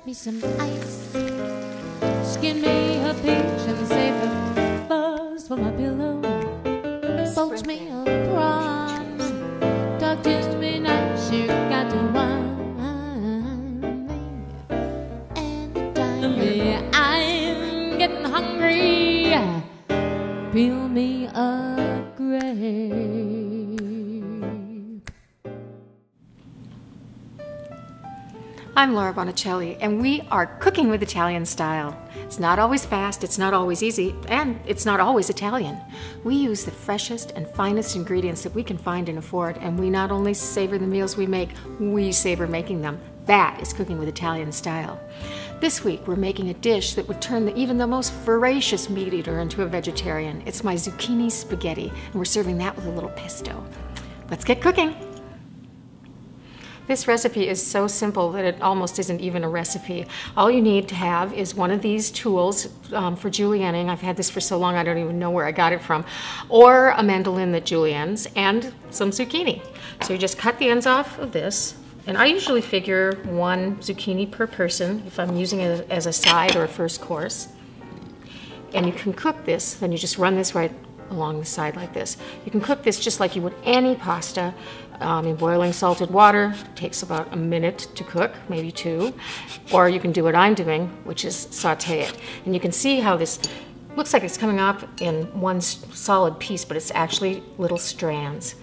me some ice, skin me a peach and save the fuzz for my pillow. Poach me a prawns, talk to me nice, you got to wine me anytime. I'm getting hungry, peel me a grape. I'm Laura Bonicelli, and we are cooking with Italian style. It's not always fast, it's not always easy, and it's not always Italian. We use the freshest and finest ingredients that we can find and afford, and we not only savor the meals we make, we savor making them. That is cooking with Italian style. This week, we're making a dish that would turn even the most voracious meat eater into a vegetarian. It's my zucchini spaghetti, and we're serving that with a little pesto. Let's get cooking. This recipe is so simple that it almost isn't even a recipe. All you need to have is one of these tools for julienning. I've had this for so long I don't even know where I got it from. Or a mandolin that juliennes, and some zucchini. So you just cut the ends off of this. And I usually figure 1 zucchini per person if I'm using it as a side or a first course. And you can cook this, then you just run this right along the side like this. You can cook this just like you would any pasta in boiling salted water. It takes about a minute to cook, maybe 2. Or you can do what I'm doing, which is saute it. And you can see how this looks like it's coming off in one solid piece, but it's actually little strands.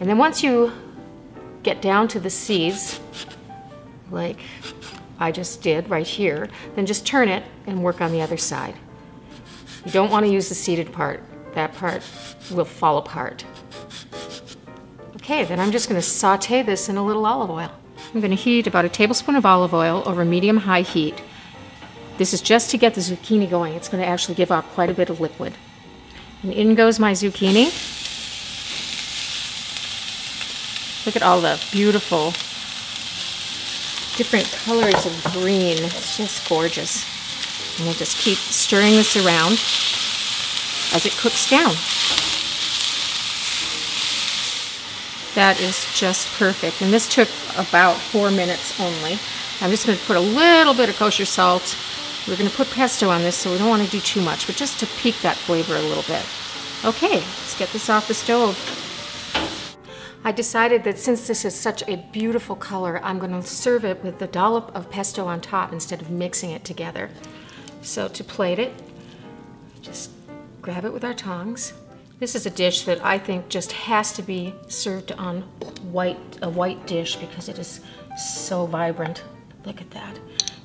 And then once you get down to the seeds, like I just did right here, then just turn it and work on the other side. You don't want to use the seeded part. That part will fall apart. Okay, then I'm just going to saute this in a little olive oil. I'm going to heat about a tablespoon of olive oil over medium-high heat. This is just to get the zucchini going. It's going to actually give out quite a bit of liquid. And in goes my zucchini. Look at all the beautiful different colors of green. It's just gorgeous. And we'll just keep stirring this around as it cooks down. That is just perfect. And this took about 4 minutes only. I'm just going to put a little bit of kosher salt. We're going to put pesto on this, so we don't want to do too much, but just to peak that flavor a little bit. Okay, let's get this off the stove. I decided that since this is such a beautiful color, I'm going to serve it with a dollop of pesto on top instead of mixing it together. So to plate it, just grab it with our tongs. This is a dish that I think just has to be served on a white dish because it is so vibrant. Look at that.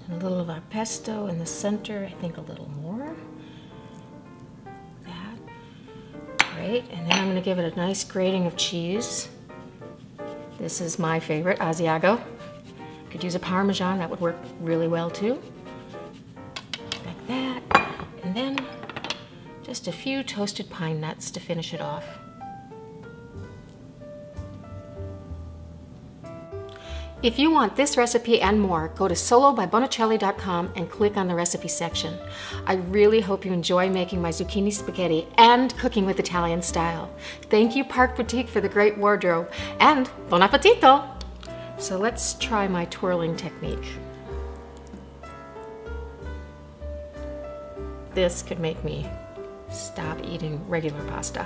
And a little of our pesto in the center, I think a little more. That. Great. And then I'm going to give it a nice grating of cheese. This is my favorite, Asiago. Could use a Parmesan, that would work really well too. Like that. And then just a few toasted pine nuts to finish it off. If you want this recipe and more, go to solobybonicelli.com and click on the recipe section. I really hope you enjoy making my zucchini spaghetti and cooking with Italian style. Thank you, Park Boutique, for the great wardrobe, and buon appetito! So let's try my twirling technique. This could make me stop eating regular pasta.